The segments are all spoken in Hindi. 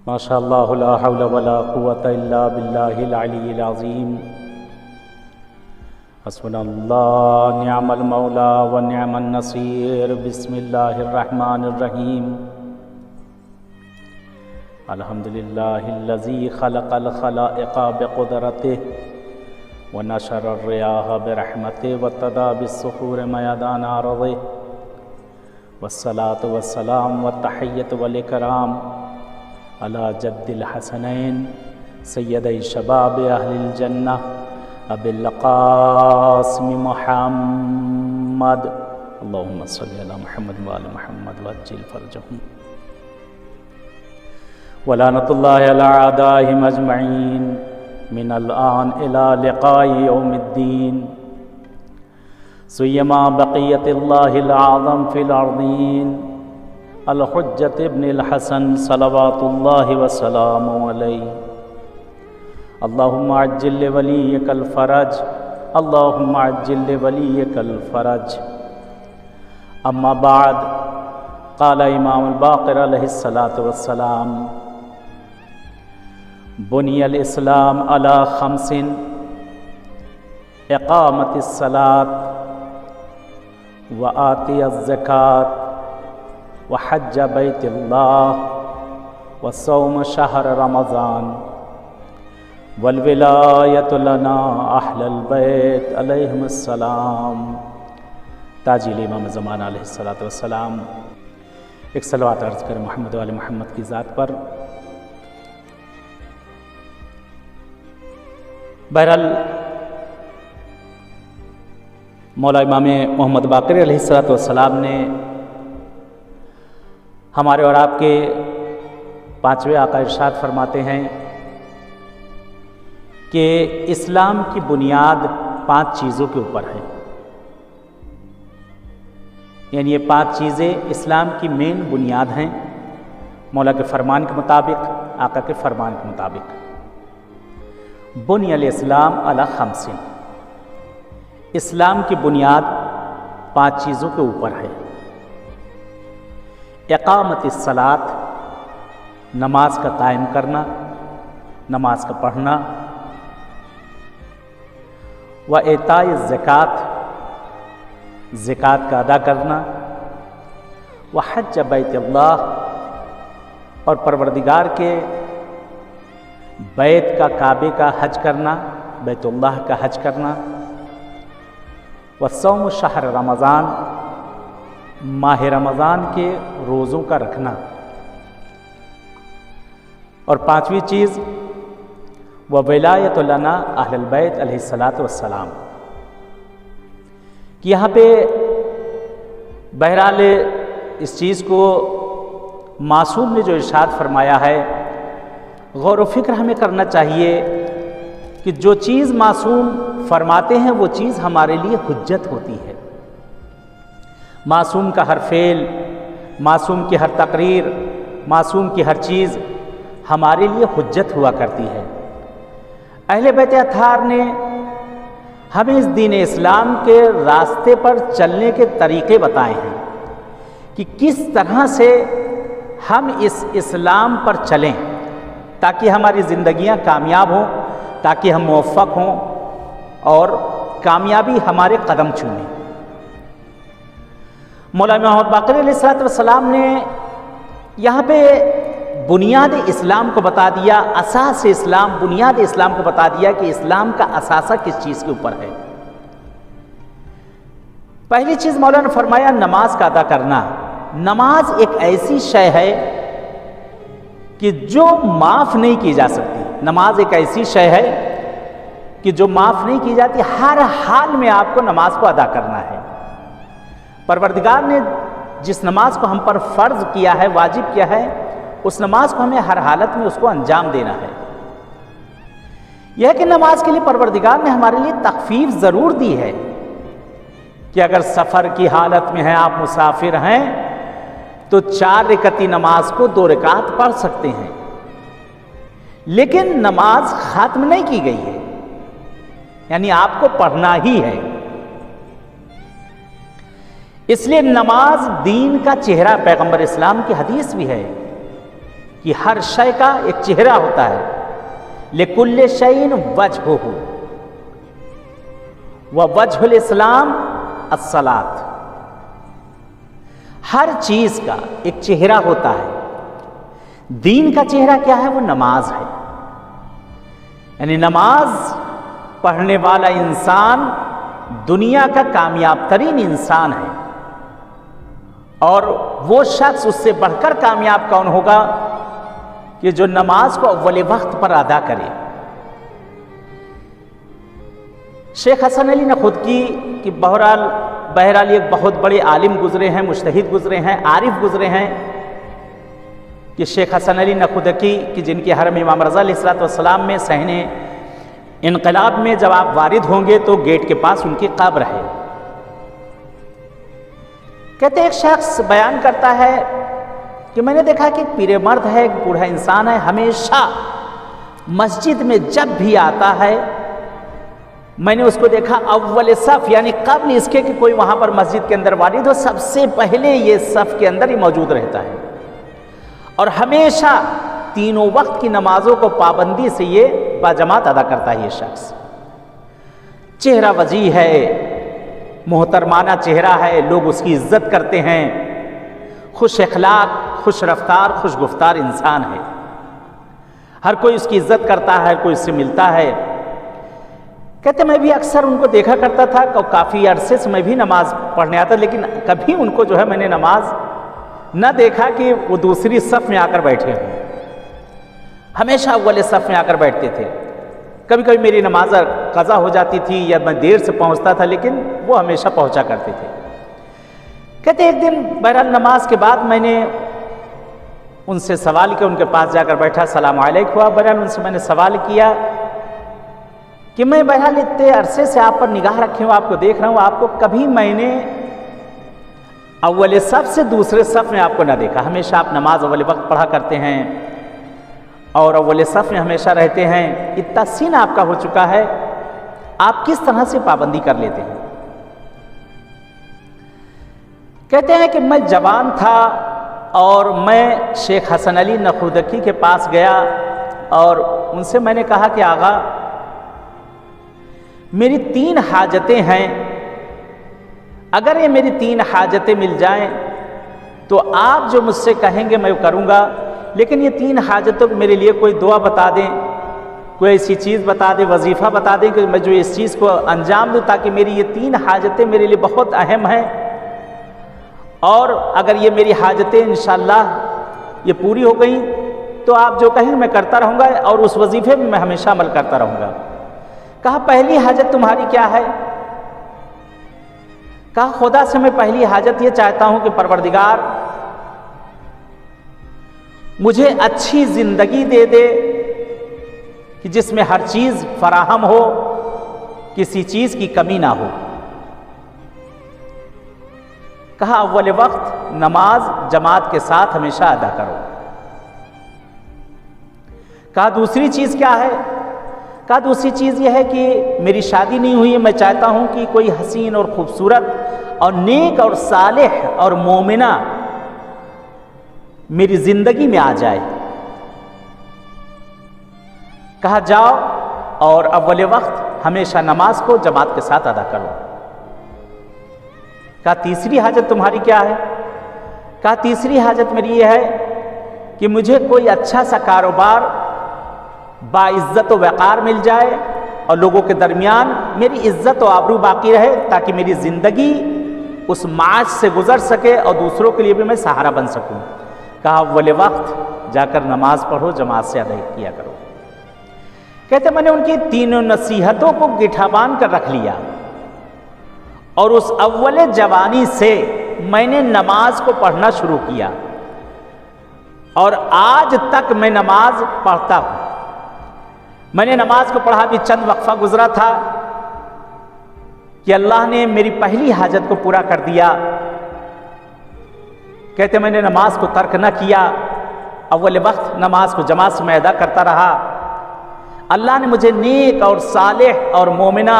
माशाअल्लाह ला हौला वला कुव्वता इल्ला बिल्लाहिल अलिय्यिल अज़ीम। हस्बुनल्लाह निअमल मौला व निअमन नसीर। बिस्मिल्लाहिर रहमानिर रहीम। अल्हम्दुलिल्लाहिल्लज़ी खलक़ल खलाइक़ बिक़ुदरतिहि व नशरर रियाह बिरहमतिहि व तदा बिस्सुहूर मयदान अर्ज़िहि वस्सलातु वस्सलाम व तहिय्यतु वल इकराम अला जद्दिल हसनैन सय्यदै शबाब अहलिल जन्नह अबिल क़ासिम मुहम्मद। अल्लाहुम्मा सल्लि अला मुहम्मद व आलि मुहम्मद व अज्जिल फरजहुम व लानतुल्लाहि अला अदाइहिम अजमईन मिनल आन इला लिक़ाइ यौमिद्दीन। सुय्यमा बक़ियतिल्लाहिल आज़म फिल अर्ज़ीन अल हुज्जत इब्निल हसन सलवातुल्लाहि व सलामुहु अलैहि। अल्लाहुम्मा अज्जिल लिवलिय्यिकल फ़रज, अल्लाहुम्मा अज्जिल लिवलिय्यिकल फ़रज। अम्मा बाद, क़ाल इमामुल बाक़िर अलैहिस्सलातु वस्सलाम, बुनियल इस्लाम अला ख़म्सिन इक़ामतिस सलात व आतियज़ ज़कात व हज्ज बैतिल्लाह व सौम शहर रमज़ान वल विलायतु लना अहलल बैत अलैहिमुस्सलाम। ताजील इमाम ज़माना अलैहिस्सलातु वस्सलाम। एक सलवात अर्ज़ करें मोहम्मद वाले मोहम्मद की ज़ात पर। बहरहाल मौला इमाम मोहम्मद बाक़िर अलैहिस्सलातु वस्सलाम ने हमारे और आपके पांचवें आका इरशाद फरमाते हैं कि इस्लाम की बुनियाद 5 चीज़ों के ऊपर है। यानी ये 5 चीज़ें इस्लाम की मेन बुनियाद हैं मौला के फरमान के मुताबिक, आका के फरमान के मुताबिक। बुनियल इस्लाम अला खम्सिन, इस्लाम की बुनियाद 5 चीज़ों के ऊपर है। इक़ामतिस सलात, नमाज का कायम करना, नमाज का पढ़ना। व एताइज़ ज़कात, ज़कात का अदा करना। व हज्ज बैतिल्लाह, और परवरदिगार के बैत का, काबे का हज करना, बैतुल्लाह का हज करना। व सौम शहर रमज़ान, माह रमज़ान के रोज़ों का रखना। और 5वीं चीज़ व विलायतु लना अहलल बैत अलैहिस्सलातु वस्सलाम, कि यहाँ पे बहरहाल इस चीज़ को मासूम ने जो इरशाद फरमाया है, गौर व फिक्र हमें करना चाहिए कि जो चीज़ मासूम फरमाते हैं वो चीज़ हमारे लिए हुज्जत होती है। मासूम का हर फेल, मासूम की हर तकरीर, मासूम की हर चीज़ हमारे लिए हुज्जत हुआ करती है। अहले बैत अत्हार ने हमें इस दीन इस्लाम के रास्ते पर चलने के तरीक़े बताए हैं कि किस तरह से हम इस इस्लाम पर चलें ताकि हमारी ज़िंदगियां कामयाब हों, ताकि हम मुवफ़्फ़क़ हों और कामयाबी हमारे कदम चूमें। मौला मोहम्मद बाक़िर अलैहिस्सलातु वस्सलाम ने यहाँ पे बुनियाद इस्लाम को बता दिया, असास इस्लाम, बुनियाद इस्लाम को बता दिया कि इस्लाम का असासा किस चीज़ के ऊपर है। पहली चीज़ मौला ने फरमाया नमाज का अदा करना। नमाज एक ऐसी शय है कि जो माफ़ नहीं की जा सकती। नमाज एक ऐसी शय है कि जो माफ़ नहीं की जाती। हर हाल में आपको नमाज को अदा करना है। परवरदिगार ने जिस नमाज को हम पर फ़र्ज़ किया है, वाजिब किया है, उस नमाज को हमें हर हालत में उसको अंजाम देना है। यह कि नमाज के लिए परवरदिगार ने हमारे लिए तख़फ़ीफ़ ज़रूर दी है कि अगर सफ़र की हालत में हैं, आप मुसाफिर हैं, तो 4 रकअती नमाज को 2 रकात पढ़ सकते हैं। लेकिन नमाज ख़त्म नहीं की गई है, यानी आपको पढ़ना ही है। इसलिए नमाज दीन का चेहरा, पैगंबर इस्लाम की हदीस भी है कि हर शय का एक चेहरा होता है। लिकुल्ले शैइन वजहुहु व वजहुल इस्लाम अस्सलात। हर चीज का एक चेहरा होता है। दीन का चेहरा क्या है? वो नमाज है। यानी नमाज पढ़ने वाला इंसान दुनिया का कामयाब तरीन इंसान है। और वो शख्स उससे बढ़कर कामयाब कौन होगा कि जो नमाज को अव्वल वक्त पर अदा करे। शेख हसन अली ने खुद की कि बहरहाल एक बहुत बड़े आलिम गुजरे हैं, मुज्तहिद गुजरे हैं, आरिफ गुजरे हैं, कि शेख हसन अली ने खुद की कि जिनके हरम इमाम रज़ा अलैहिस्सलाम में सहने इनकलाब में जब आप वारिद होंगे तो गेट के पास उनकी कब्र है। कहते एक शख्स बयान करता है कि मैंने देखा कि एक पीरे मर्द है, एक बूढ़ा इंसान है, हमेशा मस्जिद में जब भी आता है मैंने उसको देखा अव्वल सफ़, यानी कब्ल इसके कि कोई वहाँ पर मस्जिद के अंदर वारिद हो, सबसे पहले ये सफ़ के अंदर ही मौजूद रहता है। और हमेशा तीनों वक्त की नमाजों को पाबंदी से ये बाजमात अदा करता है। ये शख्स चेहरा वजी है, मोहतरमाना चेहरा है, लोग उसकी इज्जत करते हैं, खुश अखलाक, खुश रफ्तार, खुश गुफ्तार इंसान है। हर कोई उसकी इज्जत करता है, हर कोई उससे मिलता है। कहते मैं भी अक्सर उनको देखा करता था, काफ़ी अरसे से मैं भी नमाज पढ़ने आता, लेकिन कभी उनको जो है मैंने नमाज न देखा कि वो दूसरी सफ़ में आकर बैठे हों। हमेशा अव्वल सफ़ में आकर बैठते थे। कभी कभी मेरी नमाज कज़ा हो जाती थी या मैं देर से पहुंचता था, लेकिन वो हमेशा पहुंचा करते थे। कहते एक दिन बहरहाल नमाज के बाद मैंने उनसे सवाल किया, उनके पास जाकर बैठा, सलाम अलैकुम हुआ। बहरहाल उनसे मैंने सवाल किया कि मैं बहरहाल इतने अरसे से आप पर निगाह रखे हूँ, आपको देख रहा हूँ, आपको कभी मैंने अव्वल सफ़ से दूसरे सफ़ में आपको ना देखा। हमेशा आप नमाज अव्वल वक्त पढ़ा करते हैं और अव्वल सफ़ में हमेशा रहते हैं। इतना सीन आपका हो चुका है, आप किस तरह से पाबंदी कर लेते हैं? कहते हैं कि मैं जवान था और मैं शेख हसन अली नखुदकी के पास गया और उनसे मैंने कहा कि आगा मेरी 3 हाजतें हैं, अगर ये मेरी 3 हाजतें मिल जाएं तो आप जो मुझसे कहेंगे मैं करूँगा, लेकिन ये 3 हाजतों मेरे लिए कोई दुआ बता दें, कोई ऐसी चीज़ बता दें, वजीफ़ा बता दें कि मैं जो इस चीज़ को अंजाम दूँ, ताकि मेरी ये 3 हाजतें मेरे लिए बहुत अहम हैं। और अगर ये मेरी हाजतें इंशाअल्लाह ये पूरी हो गई तो आप जो कहें मैं करता रहूँगा और उस वजीफ़े में मैं हमेशा अमल करता रहूँगा। कहा पहली हाजत तुम्हारी क्या है? कहा खुदा से मैं पहली हाजत ये चाहता हूँ कि परवरदिगार मुझे अच्छी ज़िंदगी दे दे कि जिसमें हर चीज़ फराहम हो, किसी चीज़ की कमी ना हो। कहा अव्वल वक्त नमाज जमात के साथ हमेशा अदा करो। कहा दूसरी चीज़ क्या है? कहा दूसरी चीज़ यह है कि मेरी शादी नहीं हुई है, मैं चाहता हूँ कि कोई हसीन और ख़ूबसूरत और नेक और सालेह और मोमिना मेरी ज़िंदगी में आ जाए। कहा जाओ और अव्वल वक्त हमेशा नमाज को जमात के साथ अदा करो। कहा तीसरी हाजत तुम्हारी क्या है? कहा तीसरी हाजत मेरी ये है कि मुझे कोई अच्छा सा कारोबार बाइज्जत व वक़ार मिल जाए और लोगों के दरमियान मेरी इज्जत और आबरू बाकी रहे, ताकि मेरी ज़िंदगी उस माश से गुजर सके और दूसरों के लिए भी मैं सहारा बन सकूं। कहा अव्वल वक्त जाकर नमाज पढ़ो, जमात से अदा किया करो। कहते मैंने उनकी 3 नसीहतों को गिठा बांध कर रख लिया और उस अव्वल जवानी से मैंने नमाज को पढ़ना शुरू किया और आज तक मैं नमाज पढ़ता हूँ। मैंने नमाज को पढ़ा भी चंद वक्फा गुजरा था कि अल्लाह ने मेरी पहली हाजत को पूरा कर दिया। कहते मैंने नमाज को तर्क न किया, अव्वल वक्त नमाज को जमात से मैं अदा करता रहा। अल्लाह ने मुझे नेक और सालेह और मोमिना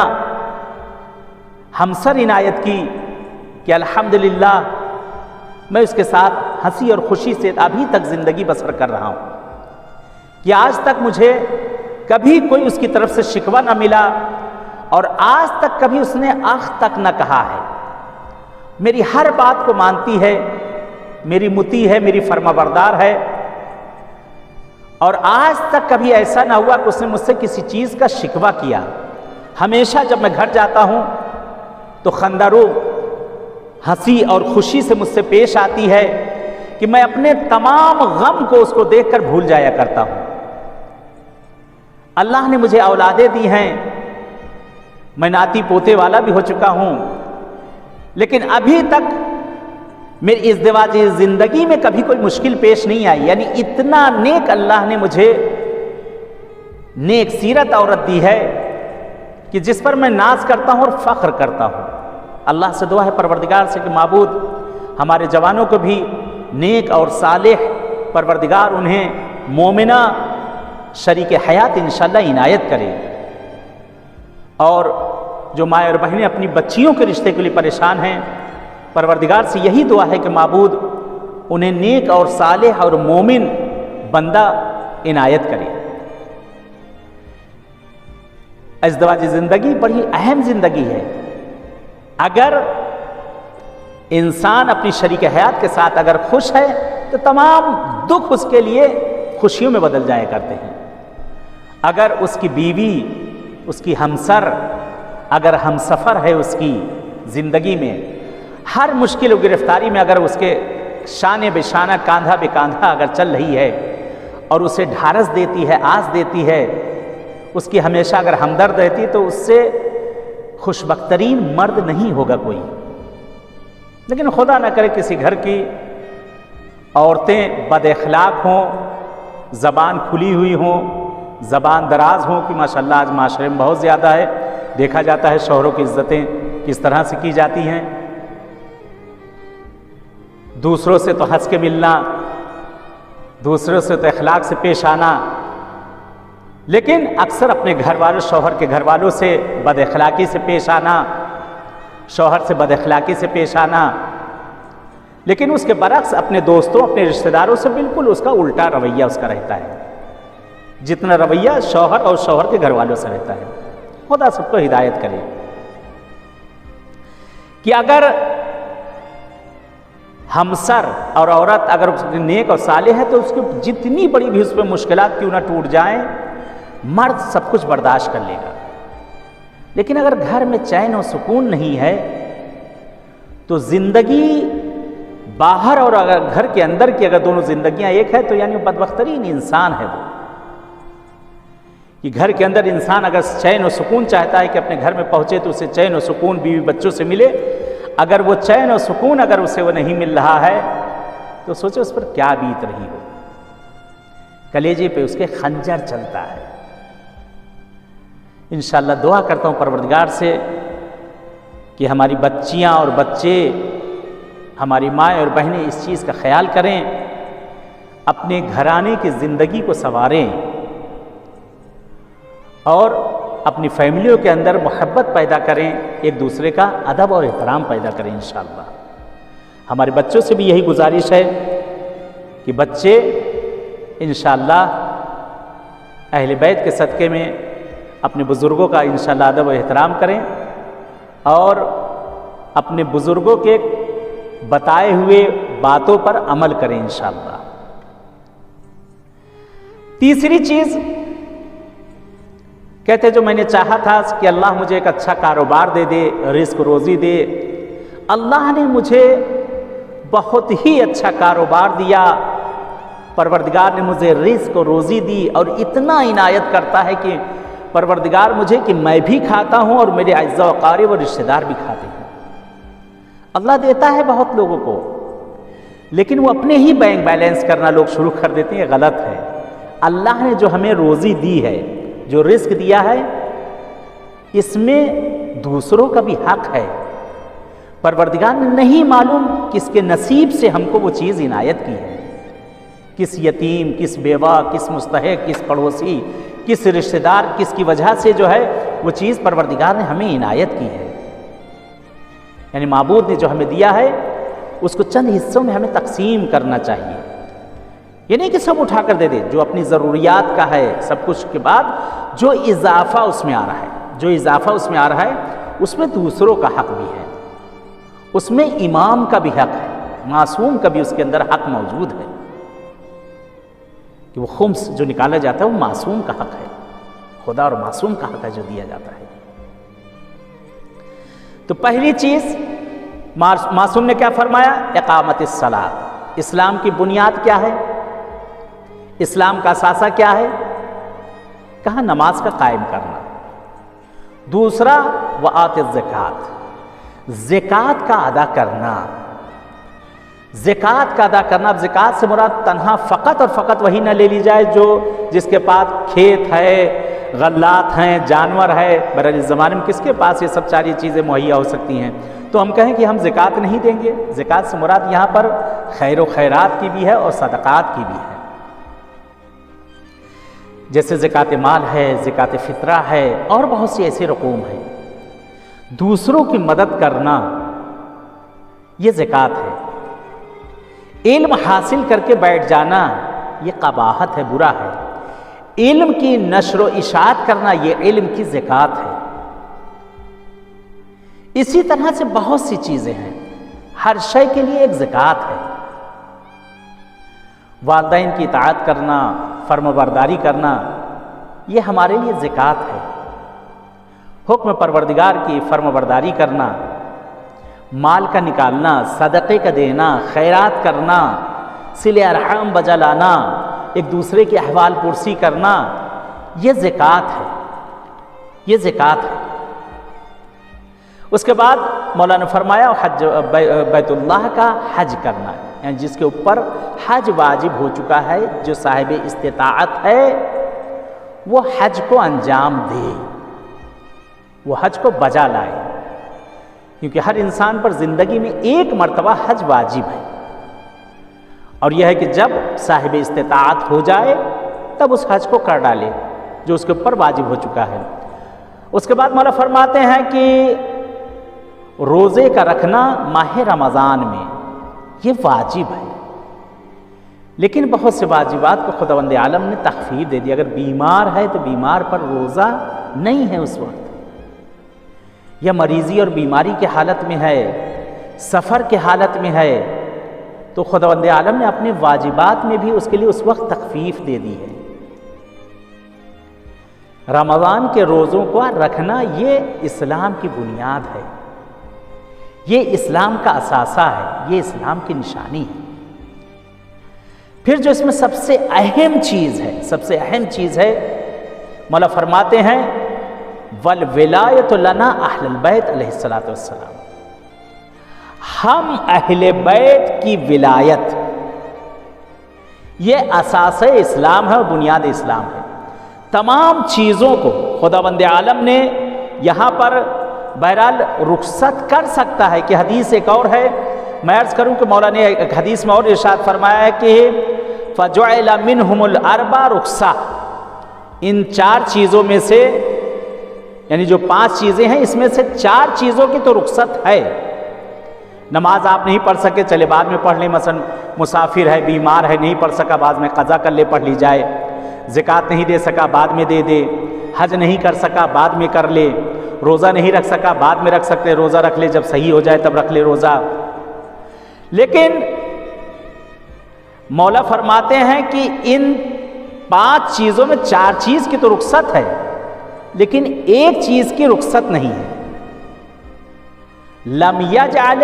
हमसर इनायत की कि अल्हम्दुलिल्लाह मैं उसके साथ हंसी और खुशी से अभी तक ज़िंदगी बसर कर रहा हूँ। कि आज तक मुझे कभी कोई उसकी तरफ से शिकवा ना मिला और आज तक कभी उसने आख तक न कहा है। मेरी हर बात को मानती है, मेरी मुती है, मेरी फर्माबरदार है। और आज तक कभी ऐसा ना हुआ कि उसने मुझसे किसी चीज़ का शिकवा किया। हमेशा जब मैं घर जाता हूँ तो खंदारो हंसी और खुशी से मुझसे पेश आती है कि मैं अपने तमाम गम को उसको देखकर भूल जाया करता हूँ। अल्लाह ने मुझे औलादें दी हैं, मैं नाती पोते वाला भी हो चुका हूँ, लेकिन अभी तक मेरी इज़्दिवाजी ज़िंदगी में कभी कोई मुश्किल पेश नहीं आई। यानी इतना नेक अल्लाह ने मुझे नेक सीरत औरत दी है कि जिस पर मैं नाज करता हूँ और फ़ख्र करता हूँ। अल्लाह से दुआ है परवरदिगार से कि माबूद हमारे जवानों को भी नेक और सालेह परवरदिगार उन्हें मोमिना शरीक हयात इंशाअल्लाह इनायत करे। और जो माँ और बहनें अपनी बच्चियों के रिश्ते के लिए परेशान हैं, परवरदिगार से यही दुआ है कि माबूद उन्हें नेक और सालेह और मोमिन बंदा इनायत करे। इज़्दिवाजी ज़िंदगी बड़ी अहम ज़िंदगी है। अगर इंसान अपनी शरीक हयात के साथ अगर खुश है तो तमाम दुख उसके लिए खुशियों में बदल जाया करते हैं। अगर उसकी बीवी, उसकी हमसर, अगर हमसफ़र है उसकी ज़िंदगी में, हर मुश्किल और गिरफ्तारी में अगर उसके शाने बेशाना, कांधा बेकांधा अगर चल रही है और उसे ढारस देती है, आस देती है, उसकी हमेशा अगर हमदर्द रहती है, तो उससे खुशबख्तरीन मर्द नहीं होगा कोई। लेकिन खुदा न करे किसी घर की औरतें बद-अखलाक हों, ज़बान खुली हुई हों, ज़बान दराज हों, कि माशाअल्लाह आज माशरे में बहुत ज़्यादा है, देखा जाता है शौहरों की इज़्ज़तें किस तरह से की जाती हैं। दूसरों से तो हंस के मिलना, दूसरों से तो अखलाक से पेश आना, लेकिन अक्सर अपने घर वालों, शौहर के घर वालों से बदअखलाकी से पेश आना, शौहर से बदअखलाकी से पेश आना। लेकिन उसके बरक्स अपने दोस्तों, अपने रिश्तेदारों से बिल्कुल उसका उल्टा रवैया उसका रहता है, जितना रवैया शौहर और शौहर के घर वालों से रहता है। खुदा सबको हिदायत करे कि अगर हमसर और औरत अगर नेक और साले है तो उसकी जितनी बड़ी भी उस पर मुश्किलात क्यों ना टूट जाएं, मर्द सब कुछ बर्दाश्त कर लेगा। लेकिन अगर घर में चैन और सुकून नहीं है तो जिंदगी बाहर और अगर घर के अंदर की अगर दोनों जिंदगियां एक है तो यानी बदबख्तरीन इंसान है वो। कि घर के अंदर इंसान अगर चैन और सुकून चाहता है कि अपने घर में पहुंचे तो उसे चैन और सुकून बीवी बच्चों से मिले, अगर वो चैन और सुकून अगर उसे वो नहीं मिल रहा है तो सोचो उस पर क्या बीत रही हो। कलेजे पे उसके खंजर चलता है। इंशाअल्लाह दुआ करता हूँ परवरदिगार से कि हमारी बच्चियाँ और बच्चे, हमारी माँ और बहनें इस चीज़ का ख्याल करें, अपने घराने की ज़िंदगी को संवारें और अपनी फैमिलियों के अंदर मोहब्बत पैदा करें, एक दूसरे का अदब और एहतराम पैदा करें। इंशाअल्लाह हमारे बच्चों से भी यही गुजारिश है कि बच्चे इंशाअल्लाह अहले बैत के सदक़े में अपने बुज़ुर्गों का इंशाअल्लाह अदब और एहतराम करें और अपने बुज़ुर्गों के बताए हुए बातों पर अमल करें इंशाअल्लाह। तीसरी चीज़ कहते जो मैंने चाहा था कि अल्लाह मुझे एक अच्छा कारोबार दे दे, रिस्क रोज़ी दे। अल्लाह ने मुझे बहुत ही अच्छा कारोबार दिया, परवरदिगार ने मुझे रिस्क और रोज़ी दी और इतना इनायत करता है कि परवरदिगार मुझे कि मैं भी खाता हूँ और मेरे अज़्ज़ा व क़ारिब और रिश्तेदार भी खाते हैं। अल्लाह देता है बहुत लोगों को, लेकिन वो अपने ही बैंक बैलेंस करना लोग शुरू कर देते हैं, गलत है। अल्लाह ने जो हमें रोज़ी दी है, जो रिस्क दिया है, इसमें दूसरों का भी हक है। परवरदिगार ने नहीं मालूम किसके नसीब से हमको वो चीज़ इनायत की है, किस यतीम, किस बेवा, किस मुस्तहिक, किस पड़ोसी, किस रिश्तेदार, किसकी वजह से जो है वो चीज़ परवरदिगार ने हमें इनायत की है। यानी माबूद ने जो हमें दिया है उसको चंद हिस्सों में हमें तकसीम करना चाहिए। ये नहीं कि सब उठा कर दे दे, जो अपनी ज़रूरियात का है सब कुछ के बाद जो इजाफा उसमें आ रहा है, जो इजाफा उसमें आ रहा है उसमें दूसरों का हक भी है, उसमें इमाम का भी हक है, मासूम का भी उसके अंदर हक मौजूद है कि वो खुम्स जो निकाला जाता है वो मासूम का हक है, खुदा और मासूम का हक है जो दिया जाता है। तो पहली चीज मासूम ने क्या फरमाया? इकामतिस सलात। इस्लाम की बुनियाद क्या है, इस्लाम का असासा क्या है? कहा नमाज का कायम करना। दूसरा वआत ज़कात, ज़कात का अदा करना, ज़कात का अदा करना। अब ज़कात से मुराद तन्हा फ़कत और फ़कत वही ना ले ली जाए जो जिसके पास खेत है, गल्लात हैं, जानवर है। बहरहाल इस ज़माने में किसके पास ये सब सारी चीज़ें मुहैया हो सकती हैं, तो हम कहें कि हम ज़कात नहीं देंगे। ज़कात से मुराद यहाँ पर खैर व खैरात की भी है और सदक़ात की भी है, जैसे ज़कात माल है, ज़कात फ़ितरा है और बहुत सी ऐसे रकूम हैं। दूसरों की मदद करना ये ज़कात है। इल्म हासिल करके बैठ जाना ये कबाहत है, बुरा है। इल्म की नशर व इशाअत करना ये इल्म की ज़कात है। इसी तरह से बहुत सी चीज़ें हैं, हर शय के लिए एक ज़कात है। वालिदैन की इताअत करना, फर्माबरदारी करना ये हमारे लिए ज़कात है। हुक्म परवरदिगार की फर्माबरदारी करना, माल का निकालना, सदक़े का देना, खैरात करना, सिले अरहम बजा लाना, एक दूसरे की अहवाल पुरसी करना ये ज़कात है, ये ज़कात है। उसके बाद मौलाना फरमाया हज बैतुल्लाह का हज करना, यानी जिसके ऊपर हज वाजिब हो चुका है, जो साहिब इस्तिताअत है वो हज को अंजाम दे, वो हज को बजा लाए, क्योंकि हर इंसान पर ज़िंदगी में एक मर्तबा हज वाजिब है। और यह है कि जब साहिब इस्तिताअत हो जाए तब उस हज को कर डाले जो उसके ऊपर वाजिब हो चुका है। उसके बाद मौला फरमाते हैं कि रोज़े का रखना माह रमज़ान में ये वाजिब है, लेकिन बहुत से वाजिबात को खुदावंद आलम ने तख़फ़ीफ़ दे दी। अगर बीमार है तो बीमार पर रोज़ा नहीं है उस वक्त, या मरीज़ी और बीमारी के हालत में है, सफ़र के हालत में है, तो खुदावंद आलम ने अपने वाजिबात में भी उसके लिए उस वक्त तख़फ़ीफ़ दे दी है। रमज़ान के रोज़ों को रखना ये इस्लाम की बुनियाद है, ये इस्लाम का असासा है, ये इस्लाम की निशानी है। फिर जो इसमें सबसे अहम चीज़ है, सबसे अहम चीज़ है, मौला फरमाते हैं वल विलायत लना अहलुल बैत अलैहिस्सलातु वस्सलाम, हम अहले बैत की विलायत ये असास इस्लाम है और बुनियाद इस्लाम है। तमाम चीज़ों को खुदावंद आलम ने यहाँ पर बहरहाल रुखसत कर सकता है कि हदीस एक और है, मैं अर्ज़ करूँ कि मौला ने एक हदीस में और इरशाद फरमाया है कि फ़जुइला मिनहुमुल अरबा रुखसा, इन चार चीज़ों में से, यानी जो पांच चीज़ें हैं इसमें से चार चीज़ों की तो रुखसत है। नमाज आप नहीं पढ़ सके, चले बाद में पढ़ लें, मसलन मुसाफिर है, बीमार है, नहीं पढ़ सका, बाद में क़ज़ा कर ले, पढ़ ली जाए। ज़कात नहीं दे सका, बाद में दे दे। हज नहीं कर सका, बाद में कर ले। रोज़ा नहीं रख सका, बाद में रख सकते, रोज़ा रख ले, जब सही हो जाए तब रख ले रोज़ा। लेकिन मौला फरमाते हैं कि इन पांच चीज़ों में चार चीज़ की तो रुखसत है, लेकिन एक चीज़ की रुखसत नहीं है। लम यजअल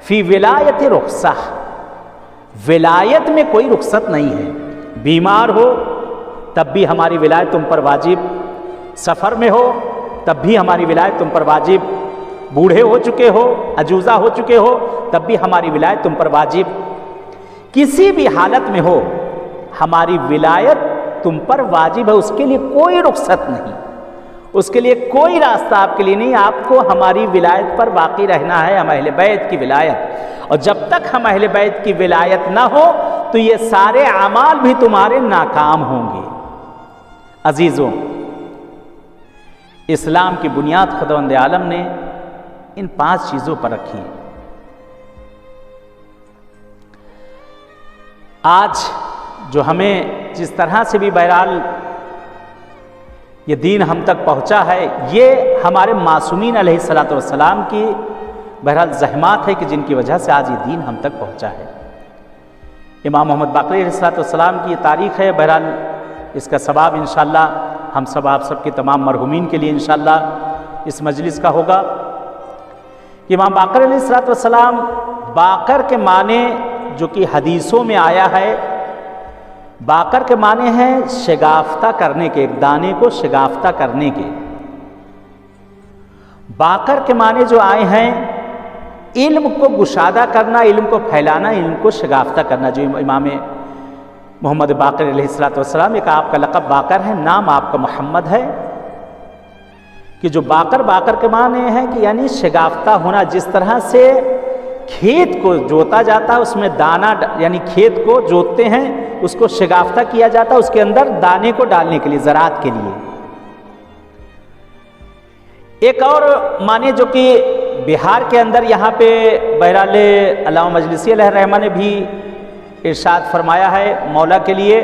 फी विलायत रुखसा, विलायत में कोई रुखसत नहीं है। बीमार हो तब भी हमारी विलायत तुम पर वाजिब, सफ़र में हो तब भी हमारी विलायत तुम पर वाजिब, बूढ़े हो चुके हो, अजूज़ा हो चुके हो तब भी हमारी विलायत तुम पर वाजिब, किसी भी हालत में हो हमारी विलायत तुम पर वाजिब है। उसके लिए कोई रुखसत नहीं, उसके लिए कोई रास्ता आपके लिए नहीं, आपको हमारी विलायत पर बाकी रहना है, हम अहले बैत की विलायत। और जब तक हम अहले बैत की विलायत ना हो तो ये सारे अमाल भी तुम्हारे नाकाम होंगे। अजीज़ों, इस्लाम की बुनियाद खुदावंद आलम ने इन पांच चीज़ों पर रखी है। आज जो हमें जिस तरह से भी बहरहाल ये दीन हम तक पहुंचा है, ये हमारे मासूमीन अलैहिस्सलातु वस्सलाम की बहरहाल ज़हमात है कि जिनकी वजह से आज ये दीन हम तक पहुंचा है। इमाम मोहम्मद बाक़िर अलैहिस्सलातु वस्सलाम की ये तारीख़ है। बहरहाल इसका सवाब इंशाअल्लाह हम सब आप सब के तमाम मरहूमीन के लिए इंशाअल्लाह इस मजलिस का होगा। इमाम बाक़िर अलैहिस्सलातु वस्सलाम, बाकर के माने जो कि हदीसों में आया है, बाकर के माने हैं शगाफ्ता करने के, एक दाने को शगाफ्ता करने के। बाकर के माने जो आए हैं इल्म को गुशादा करना, इल्म को फैलाना, इल्म को शगाफ्ता करना। जो इमाम मोहम्मद बाक़िर अलैहिस्सलातु वस्सलाम, एक आपका लक़ब बाकर है, नाम आपका मोहम्मद है, कि जो बाकर, बाकर के माने हैं कि यानी शगाफ्ता होना। जिस तरह से खेत को जोता जाता है, उसमें दाना यानी खेत को जोतते हैं, उसको शगाफ्ता किया जाता है, उसके अंदर दाने को डालने के लिए, ज़राअत के लिए। एक और माने जो कि बिहार के अंदर यहाँ पे बहरहाल अल्लामा मजलिसी अलैहिर्रहमा ने भी इरशाद फरमाया है मौला के लिए,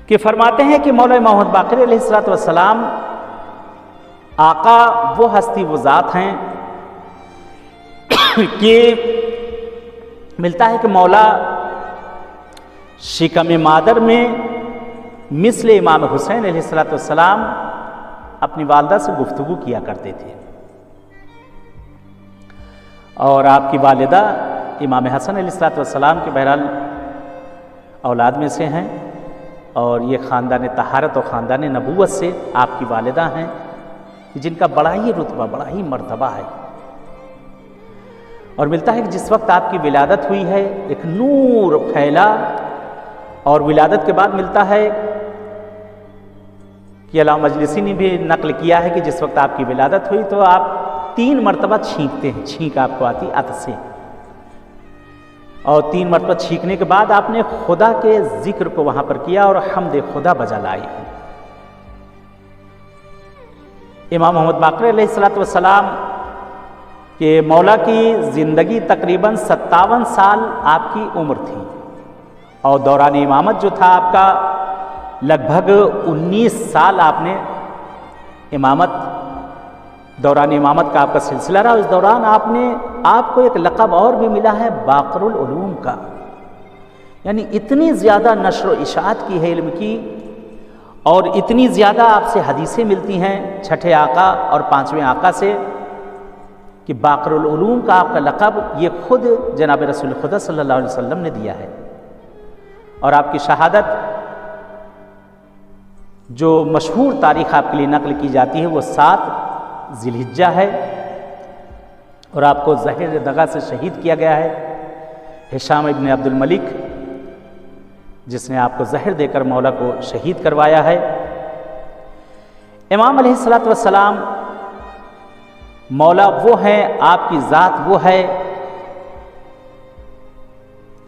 कि फरमाते हैं कि मौला मोहम्मद बाक़िर अलैहिस्सलातु वस्सलाम आका वो हस्ती, वो ज़ात हैं कि मिलता है कि मौला शिकम मादर में मिस्ल इमाम हुसैन अलैहिस्सलातु वस्सलाम अपनी वालदा से गुफ्तगू किया करते थे, और आपकी वालिदा इमाम हसन अलैहिस्सलातु वस्सलाम के बहरहाल औलाद में से हैं, और ये ख़ानदान तहारत और ख़ानदान नबूवत से आपकी वालिदा हैं, जिनका बड़ा ही रुतबा, बड़ा ही मर्तबा है। और मिलता है कि जिस वक्त आपकी विलादत हुई है, एक नूर फैला, और विलादत के बाद मिलता है कि अल्लामा मजलिसी ने भी नकल किया है कि जिस वक्त आपकी विलादत हुई तो आप 3 मरतबा छींकते हैं, छींक आपको आती अत से, और 3 मरतबा छींकने के बाद आपने खुदा के जिक्र को वहां पर किया और हमद खुदा बजा लाई है। इमाम मोहम्मद बाक़िर अलैहिस्सलातु वस्सलाम के मौला की ज़िंदगी तकरीबन 57 साल आपकी उम्र थी, और दौरान इमामत जो था आपका लगभग 19 साल आपने इमामत, दौरान इमामत का आपका सिलसिला रहा। उस दौरान आपको एक लक़ब और भी मिला है बाक़िरुल उलूम का, यानी इतनी ज़्यादा नशर व इशाअत की है इल्म की, और इतनी ज़्यादा आपसे हदीसें मिलती हैं छठे आका और 5वें आका से, कि बाक़िरुल उलूम का आपका लक़ब ये खुद जनाब रसूल खुदा सल्लल्लाहु अलैहि वसल्लम ने दिया है। और आपकी शहादत जो मशहूर तारीख़ आपके लिए नकल की जाती है वो 7 ज़िलहिज्जा है, और आपको ज़हर दगा से शहीद किया गया है। हिशाम इब्न अब्दुल मलिक जिसने आपको जहर देकर मौला को शहीद करवाया है। इमाम अलैहिस्सलातु वस्सलाम मौला वो है, आपकी ज़ात वो है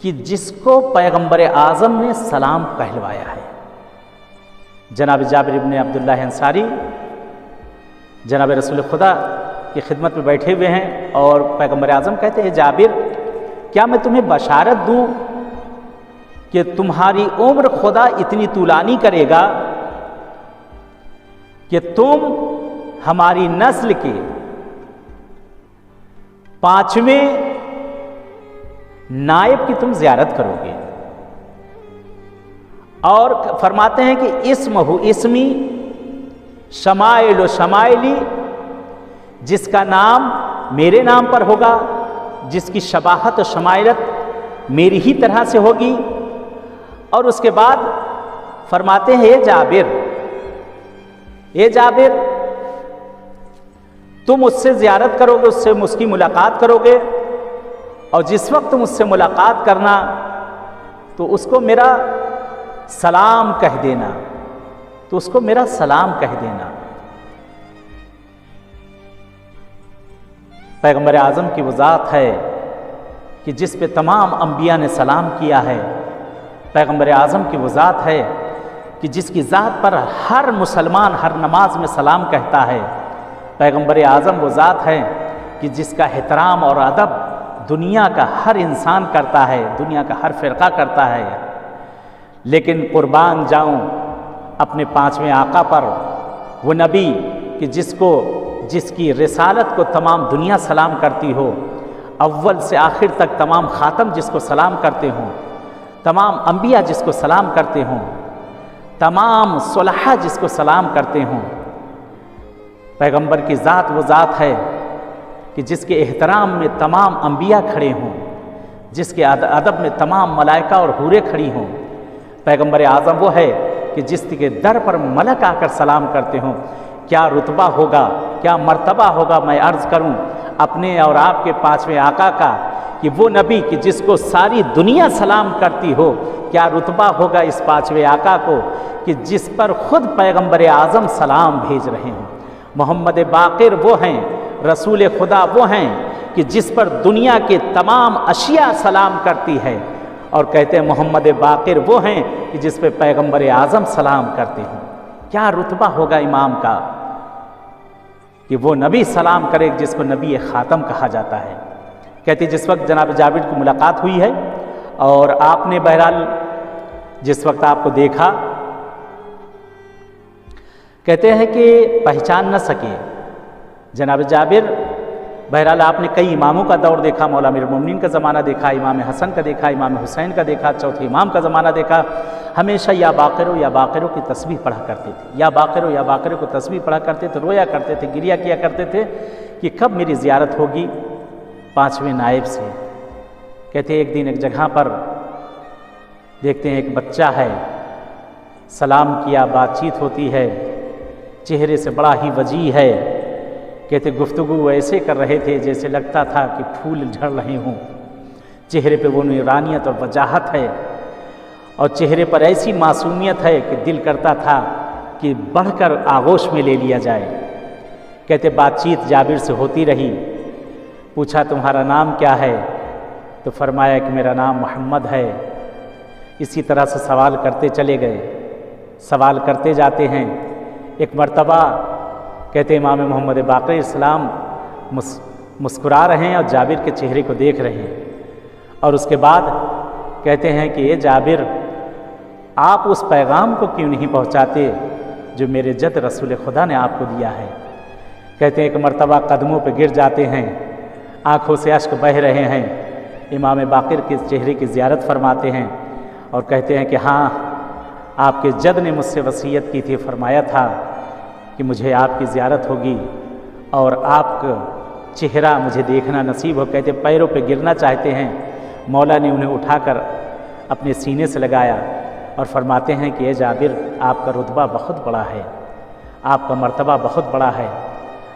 कि जिसको पैगंबर आज़म ने सलाम कहलवाया है। जनाब जाबिर इब्न अब्दुल्लाह अंसारी जनाब रसूल खुदा की खिदमत में बैठे हुए हैं, और पैगंबर आज़म कहते हैं, जाबिर क्या मैं तुम्हें बशारत दूं कि तुम्हारी उम्र खुदा इतनी तूलानी करेगा कि तुम हमारी नस्ल के 5वें नायब की तुम ज़ियारत करोगे। और फरमाते हैं कि इस्महु इस्मी शमाइल शमाइली, जिसका नाम मेरे नाम पर होगा, जिसकी शबाहत और शमाइलत मेरी ही तरह से होगी। और उसके बाद फरमाते हैं, ए जाबिर तुम उससे ज़ियारत करोगे, उससे उसकी मुलाकात करोगे, और जिस वक्त तुम उससे मुलाकात करना तो उसको मेरा सलाम कह देना, तो उसको मेरा सलाम कह देना। पैगंबर आज़म की वो ज़ात है कि जिस पे तमाम अंबिया ने सलाम किया है। पैगंबर आज़म की वो ज़ात है कि जिसकी ज़ात पर हर मुसलमान हर नमाज में सलाम कहता है। पैगंबर आज़म वो ज़ात है कि जिसका एहतराम और अदब दुनिया का हर इंसान करता है, दुनिया का हर फ़िरका करता है, लेकिन कुर्बान जाऊं अपने पांचवें आका पर, वो नबी कि जिसकी रिसालत को तमाम दुनिया सलाम करती हो, अव्वल से आखिर तक तमाम ख़ातम जिसको सलाम करते हों, तमाम अंबिया जिसको सलाम करते हों, तमाम सुलहा जिसको सलाम करते हों। पैगंबर की ज़ात वो ज़ात है कि जिसके एहतराम में तमाम अंबिया खड़े हों, जिसके अदब में तमाम मलाइका और हूरें खड़ी हों। पैगंबर आज़म वो है कि जिसके दर पर मलक आकर सलाम करते हों। क्या रुतबा होगा, क्या मर्तबा होगा, मैं अर्ज़ करूं अपने और आपके पांचवें आका का, कि वो नबी कि जिसको सारी दुनिया सलाम करती हो, क्या रुतबा होगा इस पांचवें आका को कि जिस पर खुद पैगंबर आज़म सलाम भेज रहे हैं। मोहम्मद बाक़िर वो हैं, रसूल खुदा वो हैं कि जिस पर दुनिया के तमाम अशिया सलाम करती है, और कहते हैं मोहम्मद बाक़िर वो हैं कि जिस पर पैगंबर आज़म सलाम करते हैं। क्या रुतबा होगा इमाम का कि वो नबी सलाम करे जिसको नबी ख़ातम कहा जाता है। कहते जिस वक्त जनाब जाबिर की मुलाकात हुई है और आपने बहरहाल जिस वक्त आपको देखा, कहते हैं कि पहचान न सके जनाब जाबिर। बहरहाल आपने कई इमामों का दौर देखा, मौला अमीरुल मोमिनीन का ज़माना देखा, इमाम हसन का देखा, इमाम हुसैन का देखा, चौथे इमाम का ज़माना देखा। हमेशा या बाक़िरो की तस्बीह पढ़ा करते थे, या बाक़िरो को तस्बीह पढ़ा करते थे, रोया करते थे, गिरिया किया करते थे कि कब मेरी ज़ियारत होगी पांचवें नायब से। कहते एक दिन एक जगह पर देखते हैं एक बच्चा है, सलाम किया, बातचीत होती है, चेहरे से बड़ा ही वजी है। कहते गुफ्तगू ऐसे कर रहे थे जैसे लगता था कि फूल झड़ रहे हों। चेहरे पे वो नूरानियत और वजाहत है, और चेहरे पर ऐसी मासूमियत है कि दिल करता था कि बढ़कर आगोश में ले लिया जाए। कहते बातचीत जाबिर से होती रही। पूछा तुम्हारा नाम क्या है? तो फरमाया कि मेरा नाम मोहम्मद है। इसी तरह से सवाल करते चले गए, सवाल करते जाते हैं। एक मर्तबा कहते इमाम मोहम्मद बाक़िर इस्लाम मुस्कुरा रहे हैं और जाबिर के चेहरे को देख रहे हैं, और उसके बाद कहते हैं कि ये जाबिर, आप उस पैगाम को क्यों नहीं पहुंचाते जो मेरे जद रसूल खुदा ने आपको दिया है। कहते हैं एक मर्तबा कदमों पे गिर जाते हैं, आँखों से अश्क बह रहे हैं, इमाम बाक़िर के चेहरे की ज़ियारत फरमाते हैं और कहते हैं कि हाँ, आपके जद ने मुझसे वसीयत की थी, फरमाया था कि मुझे आपकी ज़ियारत होगी और आपका चेहरा मुझे देखना नसीब हो। कहते पैरों पे गिरना चाहते हैं, मौला ने उन्हें उठाकर अपने सीने से लगाया और फरमाते हैं कि ये जाबिर, आपका रुतबा बहुत बड़ा है, आपका मर्तबा बहुत बड़ा है,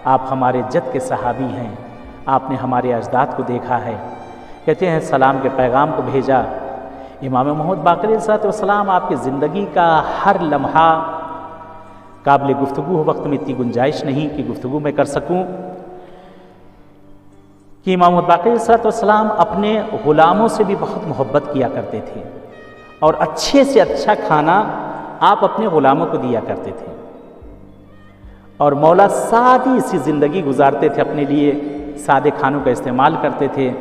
आप हमारे जद के सहाबी हैं, आपने हमारे अजदाद को देखा है। कहते हैं सलाम के पैगाम को भेजा। इमाम मोहम्मद बाक़िर अलैहिस्सलाम आपकी ज़िंदगी का हर लम्हा काबिल गुफ्तगू हो, वक्त में इतनी गुंजाइश नहीं कि गुफ्तगू मैं कर सकूं, कि इमाम मोहम्मद बाक़िर अलैहिस्सलाम अपने ग़ुलामों से भी बहुत मोहब्बत किया करते थे, और अच्छे से अच्छा खाना आप अपने ग़ुलामों को दिया करते थे, और मौला सादी सी ज़िंदगी गुजारते थे, अपने लिए सादे खानों का इस्तेमाल करते थे,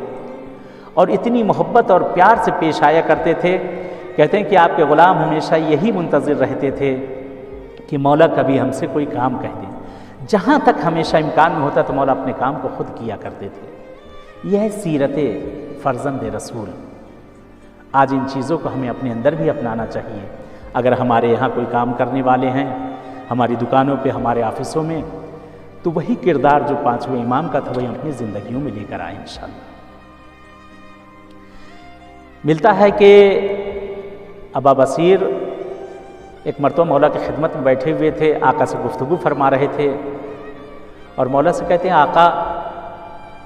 और इतनी मोहब्बत और प्यार से पेश आया करते थे। कहते हैं कि आपके ग़ुलाम हमेशा यही मुंतज़िर रहते थे कि मौला कभी हमसे कोई काम कह दे। जहाँ तक हमेशा इम्कान में होता तो मौला अपने काम को खुद किया करते थे। यह सीरत फ़र्ज़ंद रसूल। आज इन चीज़ों को हमें अपने अंदर भी अपनाना चाहिए। अगर हमारे यहाँ कोई काम करने वाले हैं, हमारी दुकानों पे, हमारे ऑफिसों में, तो वही किरदार जो पांचवें इमाम का था वही अपनी ज़िंदगियों में लेकर आए इंशाअल्लाह। मिलता है कि अबा बसीर एक मरतबा मौला की खिदमत में बैठे हुए थे, आका से गुफ्तगू फरमा रहे थे, और मौला से कहते हैं आका,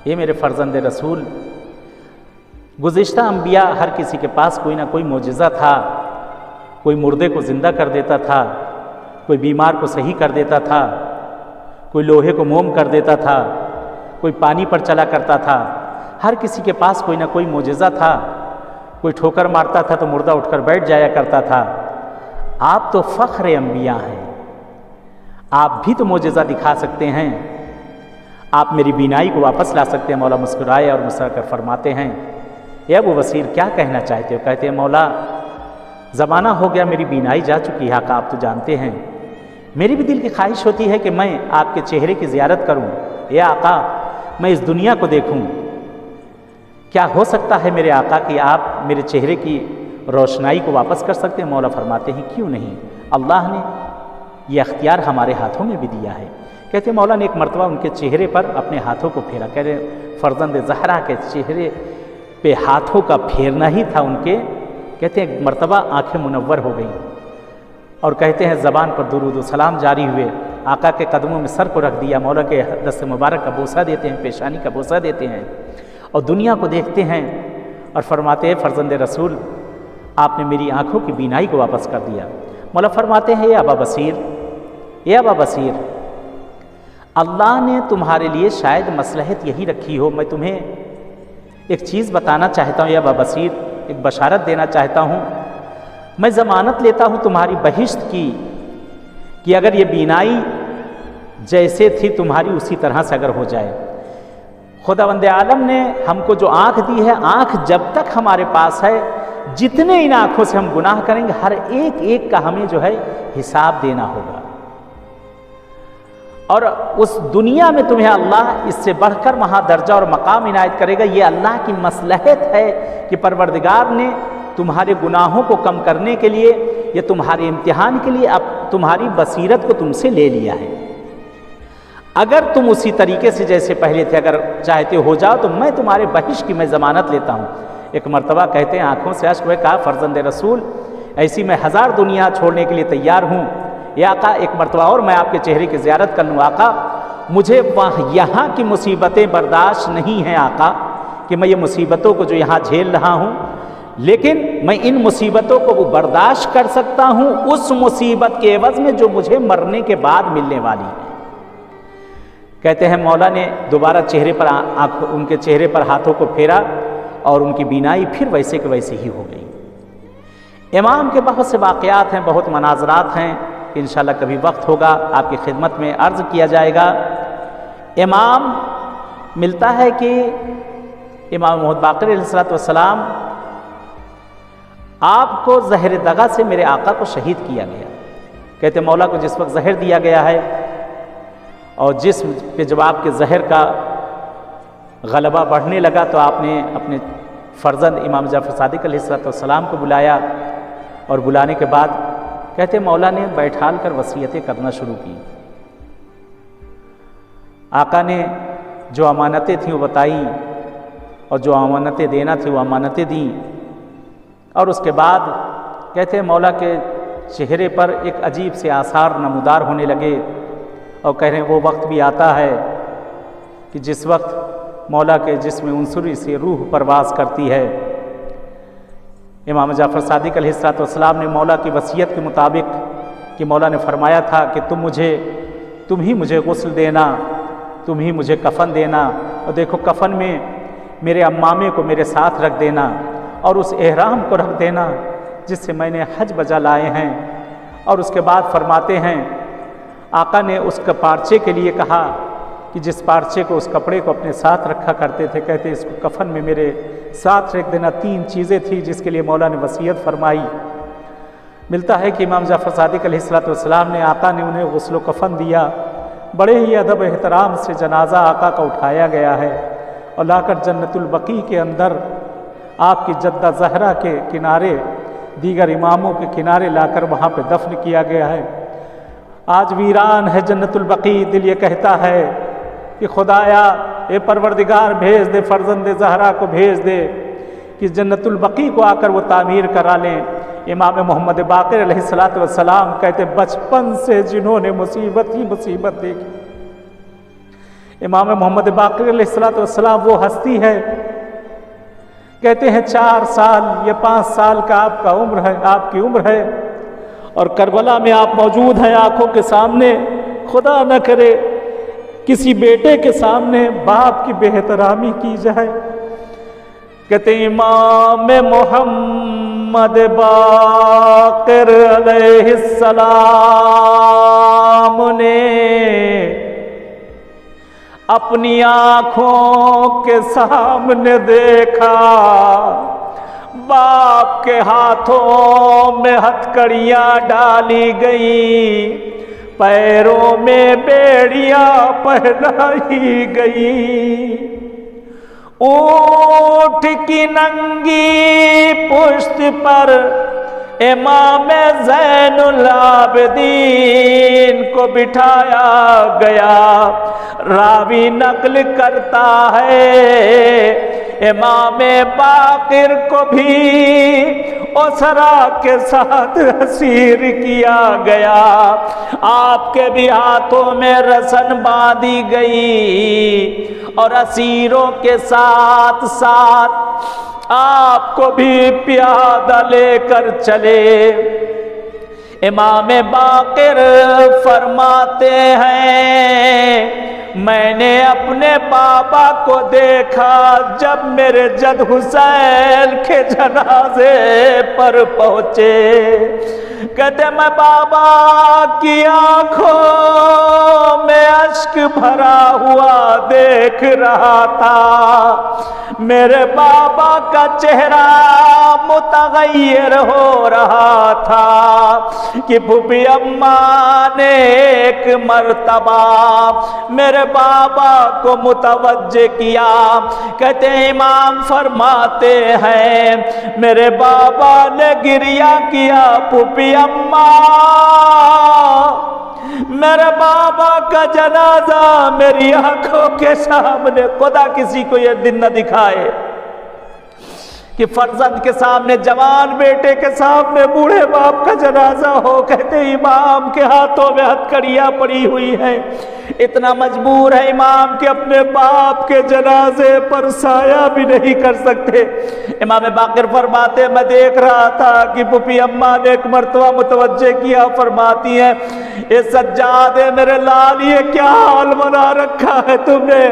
ये मेरे फ़र्ज़ंद रसूल, गुज़िश्ता अंबिया हर किसी के पास कोई ना कोई मोजिज़ा था। कोई मुर्दे को ज़िंदा कर देता था, कोई बीमार को सही कर देता था, कोई लोहे को मोम कर देता था, कोई पानी पर चला करता था। हर किसी के पास कोई ना कोई मोजिज़ा था। कोई ठोकर मारता था तो मुर्दा उठकर बैठ जाया करता था। आप तो फ़ख्र अंबिया हैं, आप भी तो मोजिज़ा दिखा सकते हैं, आप मेरी बीनाई को वापस ला सकते हैं। मौला मुस्कुराए और मुस्कुराकर फरमाते हैं, ये अबू बसीर क्या कहना चाहते हो? कहते हैं, मौला ज़माना हो गया, मेरी बीनाई जा चुकी है आका, आप तो जानते हैं। मेरी भी दिल की ख्वाहिश होती है कि मैं आपके चेहरे की ज़ियारत करूं। ये आका, मैं इस दुनिया को देखूं। क्या हो सकता है मेरे आका कि आप मेरे चेहरे की रोशनाई को वापस कर सकते हैं? मौला फरमाते हैं, क्यों नहीं, अल्लाह ने ये अख्तियार हमारे हाथों में भी दिया है। कहते हैं, मौला ने एक मरतबा उनके चेहरे पर अपने हाथों को फेरा। कह रहे फर्जंद ज़हरा के चेहरे पे हाथों का फेरना ही था उनके। कहते हैं, एक मरतबा आँखें मुनव्वर हो गई और कहते हैं ज़बान पर दुरूद व सलाम जारी हुए। आका के कदमों में सर को रख दिया, मौला के दस्त मुबारक का बोसा देते हैं, पेशानी का बोसा देते हैं और दुनिया को देखते हैं और फरमाते हैं, फर्जंद रसूल, आपने मेरी आँखों की बीनाई को वापस कर दिया। मौला फरमाते हैं, ये अबा बसीर, ये अबा बसीर, अल्लाह ने तुम्हारे लिए शायद मसलहत यही रखी हो। मैं तुम्हें एक चीज़ बताना चाहता हूँ, या अबा बसीर, एक बशारत देना चाहता हूँ। मैं ज़मानत लेता हूँ तुम्हारी बहिश्त की कि अगर ये बीनाई जैसे थी तुम्हारी उसी तरह से अगर हो जाए। खुदावंद आलम ने हमको जो आँख दी है, आँख जब तक हमारे पास है, जितने इन आँखों से हम गुनाह करेंगे, हर एक एक का हमें जो है हिसाब देना होगा। और उस दुनिया में तुम्हें अल्लाह इससे बढ़कर महादर्जा और मकाम इनायत करेगा। ये अल्लाह की मसलहत है कि परवरदिगार ने तुम्हारे गुनाहों को कम करने के लिए, या तुम्हारे इम्तिहान के लिए, अब तुम्हारी बसीरत को तुमसे ले लिया है। अगर तुम उसी तरीके से जैसे पहले थे अगर चाहते हो जाओ, तो मैं तुम्हारे बहिश की मैं ज़मानत लेता हूँ। एक मरतबा कहते हैं आँखों से अश्क हुए, कहा, फर्जंद रसूल, ऐसी मैं 1000 दुनिया छोड़ने के लिए तैयार हूँ। या आका, एक मरतबा और मैं आपके चेहरे की ज़ियारत कर लूँ। आका, मुझे यहाँ की मुसीबतें बर्दाश्त नहीं हैं आका, कि मैं ये मुसीबतों को जो यहाँ झेल रहा हूँ, लेकिन मैं इन मुसीबतों को वो बर्दाश्त कर सकता हूँ उस मुसीबत के एवज़ में जो मुझे मरने के बाद मिलने वाली है। कहते हैं, मौला ने दोबारा चेहरे पर उनके चेहरे पर हाथों को फेरा और उनकी बीनाई फिर वैसे के वैसे ही हो गई। इमाम के बहुत से वाक़यात हैं, बहुत मनाज़रात हैं, इंशाअल्लाह कभी वक्त होगा आपकी खिदमत में अर्ज़ किया जाएगा। इमाम मिलता है कि इमाम मोहम्मद बाक़िर अलैहिस्सलाम, आपको ज़हर दगा से मेरे आका को शहीद किया गया। कहते मौला को जिस वक्त जहर दिया गया है और जिस्म पे जब आपके जहर का गलबा बढ़ने लगा, तो आपने अपने फ़र्जंद इमाम जाफ़र सादिक अलैहिस्सलाम को बुलाया और बुलाने के बाद कहते मौला ने बैठाल कर वसीयतें करना शुरू की। आका ने जो अमानतें थीं वो बताई और जो अमानतें देना थी वो अमानतें दी। और उसके बाद कहते मौला के चेहरे पर एक अजीब से आसार नमूदार होने लगे और कह रहे हैं वो वक्त भी आता है कि जिस वक्त मौला के जिस्म उनसुरी से रूह परवास करती है। इमाम जाफ़र सादिक अलैहिस्सलाम ने मौला की वसीयत के मुताबिक कि मौला ने फरमाया था कि तुम ही मुझे गुस्ल देना, तुम ही मुझे कफ़न देना, और देखो कफ़न में मेरे अम्मामे को मेरे साथ रख देना और उस एहराम को रख देना जिससे मैंने हज बजा लाए हैं। और उसके बाद फरमाते हैं आका ने उस पारचे के लिए कहा कि जिस पारचे को, उस कपड़े को अपने साथ रखा करते थे, कहते इसको कफ़न में मेरे साथ रख देना। 3 चीज़ें थी जिसके लिए मौला ने वसीयत फरमाई। मिलता है कि इमाम जाफ़र सादिक अलैहिस्सलाम ने आका ने उन्हें गुस्ल कफ़न दिया। बड़े ही अदब एहतराम से जनाजा आका का उठाया गया है और लाकर जन्नतुल बकी के अंदर आपकी जद्दा ज़हरा के किनारे, दीगर इमामों के किनारे लाकर वहाँ पे दफन किया गया है। आज वीरान है जन्नतुल बकी। दिल ये कहता है कि खुदाया ए परवरदिगार भेज दे, फ़र्जंद ज़हरा को भेज दे कि जन्नतुल बकी को आकर वो तामीर करा लें। इमाम मोहम्मद बाक़िर अलैहिस्सलाम कहते बचपन से जिन्होंने मुसीबत ही मुसीबत देखी, इमाम मोहम्मद बाक़िर अलैहिस्सलाम वो हस्ती है, कहते हैं 4 साल या 5 साल का आपका उम्र है, आपकी उम्र है और करबला में आप मौजूद हैं आंखों के सामने। खुदा न करे किसी बेटे के सामने बाप की बेहतरामी की जाए। कहते इमाम मोहम्मद बाक़िर अलैहिस्सलाम ने अपनी आंखों के सामने देखा बाप के हाथों में हथकड़ियां डाली गई, पैरों में बेड़ियां पहनाई गई। ऊंट की नंगी पुश्त पर इमाम ज़ैनुल आबिदीन को बिठाया गया। रावी नकल करता है इमाम बाकिर को भी उसरा के साथ असीर किया गया। आपके भी हाथों में रसन बांधी गई और असीरों के साथ साथ आपको भी प्यादा लेकर चले। इमाम बाकिर फरमाते हैं मैंने अपने बाबा को देखा जब मेरे जद हुसैन के जनाजे पर पहुंचे। कहते मैं बाबा की आंखों में अश्क भरा हुआ देख रहा था। मेरे बाबा का चेहरा मुतगय्यर हो रहा था कि फूफी अम्मा ने एक मर्तबा मेरे बाबा को मुतवज्जे किया। कहते इमाम फरमाते हैं मेरे बाबा ने गिरिया किया, फूफी अम्मा मेरे बाबा का जनाजा मेरी आंखों के सामने, खुदा किसी को यह दिन न दिखाए कि फर्जंद के सामने, जवान बेटे के सामने बूढ़े बाप का जनाजा हो। कहते इमाम के हाथों में हथकड़ियां पड़ी हुई हैं, इतना मजबूर है इमाम के अपने बाप के जनाजे पर साया भी नहीं कर सकते। इमाम बाकिर फरमाते मैं देख रहा था कि फूफी अम्मा ने एक मर्तबा मुतवज्जे किया, फरमाती है ये सज्जाद है मेरे लाल, ये क्या हाल बना रखा है तुमने,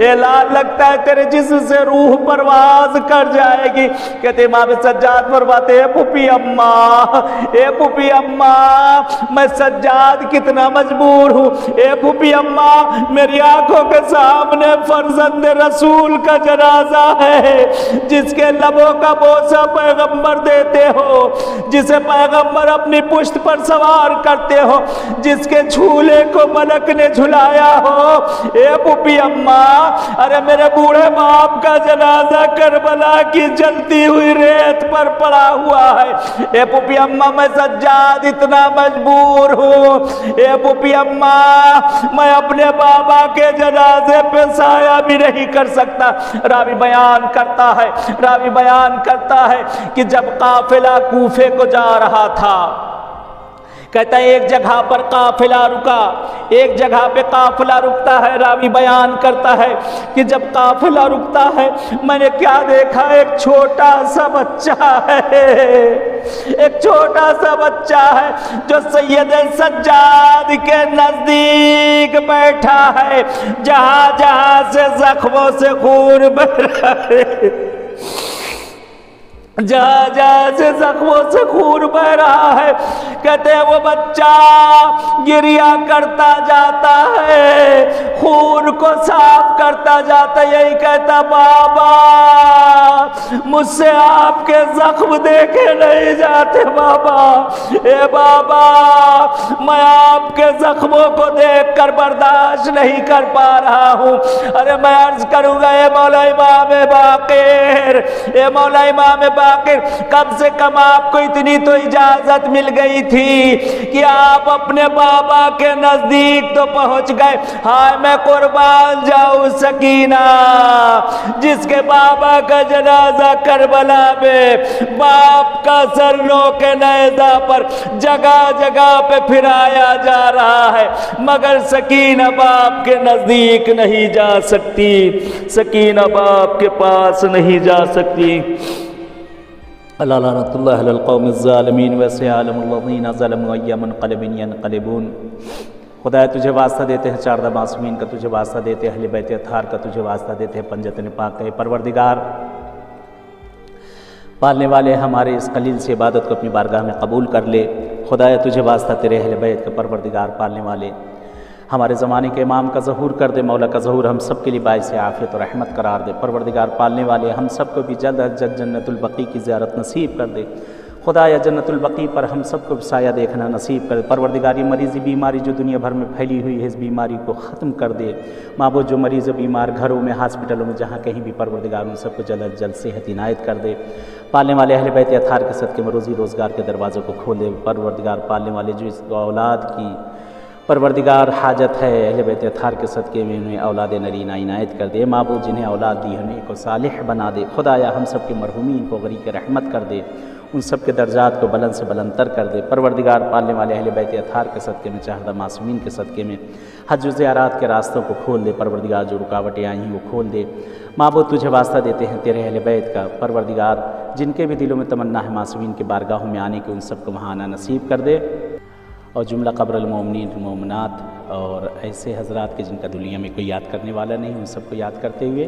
ये लाल लगता है तेरे जिस्म से रूह परवाज कर जाएगी। कहते इमाम सज्जाद फरमाते हैं फूफी अम्मा, ए फूफी अम्मा मैं सज्जाद कितना मजबूर हूँ। ए फूफी अम्मा मेरी आंखों के सामने फर्जंद रसूल का जनाजा है, जिसके लबों का बोसा पैगंबर देते हो, जिसे पैगंबर अपनी पुश्त पर सवार करते हो, जिसके झूले को मलक ने झुलाया हो। ए फूफी अम्मा अरे मेरे बूढ़े बाप का जनाजा करबला की जलती हुई रेत पर पड़ा हुआ है। ए फूफी अम्मा मैं सज्जाद इतना मजबूर हूँ। ए फूफी अम्मा मैं अपने बाबा के जनाजे पे साया भी नहीं कर सकता। रावी बयान करता है कि जब काफिला कूफे को जा रहा था, कहता है एक जगह पर काफिला रुका, एक जगह पे काफिला रुकता है। रावी बयान करता है कि जब काफिला रुकता है मैंने क्या देखा, एक छोटा सा बच्चा है, एक छोटा सा बच्चा है जो सैयद सज्जाद के नजदीक बैठा है, जहां जहां से जख्मों से खून बह रहा है, जहां जहां से जख्मों से खून बह रहा है। कहते हैं वो बच्चा गिरिया करता जाता है, खून को साफ करता जाता, यही कहता बाबा मुझसे आपके जख्म देखे नहीं जाते बाबा, ए बाबा मैं आपके जख्मों को देखकर बर्दाश्त नहीं कर पा रहा हूँ। अरे मैं अर्ज करूंगा ए मौला इमाम बाकिर, ए मौला इमाम बाकिर कम से कम आपको इतनी तो इजाजत मिल गई थी कि आप अपने बाबा के नजदीक तो पहुंच गए। हाय मैं कुर्बान जाऊं सकीना, जिसके बाबा का जनाजा करबला में बाप का सर के नेज़ा पर जगह जगह पे फिराया जा रहा है, मगर सकीना बाप के नजदीक नहीं जा सकती, सकीना बाप के पास नहीं जा सकती। अल्लाह लानतुल्लाह अलल कौमिज़ ज़ालिमीन व सयअलमुल्लज़ीना ज़लमू अय्यमन क़लबिन यनक़लिबून। खुदा तुझे वास्ता देते हैं चारदा मासूमीन का, तुझे वास्ता देते हैं अहले बैत अत्हार का, तुझे वास्ता देते हैं पंजतन पाक का। परवरदिगार पालने वाले हमारे इस कलील से इबादत को अपनी बारगाह में कबूल कर ले। खुदा तुझे वास्ता तेरे अहले बैत का, परवरदिगार पालने वाले हमारे ज़माने के इमाम का ज़हूर कर दे मौला का ज़हूर हम सब के लिए बाइस आफ़ियत और रहमत करार दे। परवरदिगार पालने वाले हम सबको भी जल्द अज जल्द जन्नतुल बकी की ज़ियारत नसीब कर दे। खुदा या जन्नतुल बकी पर हम सबको भी साया देखना नसीब कर दे। परवरदिगार ये मरीज़ी बीमारी जो दुनिया भर में फैली हुई है इस बीमारी को ख़त्म कर दे। माबूद जो मरीज़ बीमार घरों में हॉस्पिटलों में जहाँ कहीं भी परवरदिगार उन सबको जल्द अज जल्द सेहत इनायत कर दे। पालने वाले अहले बैत अतार के सदक़े में रोज़ी रोज़गार के दरवाज़ों को खोल दे। परवरदिगार पालने वाले जो इस औलाद की परवरदिगार हाजत है अहले बैत अतार के सदक़े में उन्हें औलाद नरीना इनायत कर दे। माबूद जिन्हें औलाद दी उन्हें को सालिह बना दे। खुदाया हम सब के मरहूमीन को गरीक रहमत कर दे, उन सब के दर्जात को बुलंद से बुलंदतर कर दे। परवरदिगार पालने वाले अहले बैत अतार के सदक़े में चाहदा मासूमीन के सदक़े में हज व ज़ियारत के रास्तों को खोल दे। परवरदिगार जो रुकावटें आई हैं वो खोल दे। माबूद तुझे वास्ता देते हैं तेरे अहले बैत का। परवरदिगार जिनके भी दिलों में तमन्ना है मासूमीन के बारगाहों में आने की उन सबको वहाँ आना नसीब कर दे। और जुमला क़ब्रुल मोमिनीन मोमिनात और ऐसे हज़रात के जिनका दुनिया में कोई याद करने वाला नहीं उन सबको याद करते हुए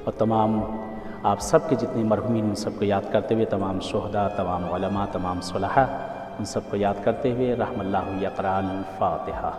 और तमाम आप सब के जितने मरहूमीन उन सबको याद करते हुए तमाम शुहदा तमाम उलमा तमाम सुलहा उन सबको याद करते हुए रहमल्लाहु यक़रा अल फ़ातिहा।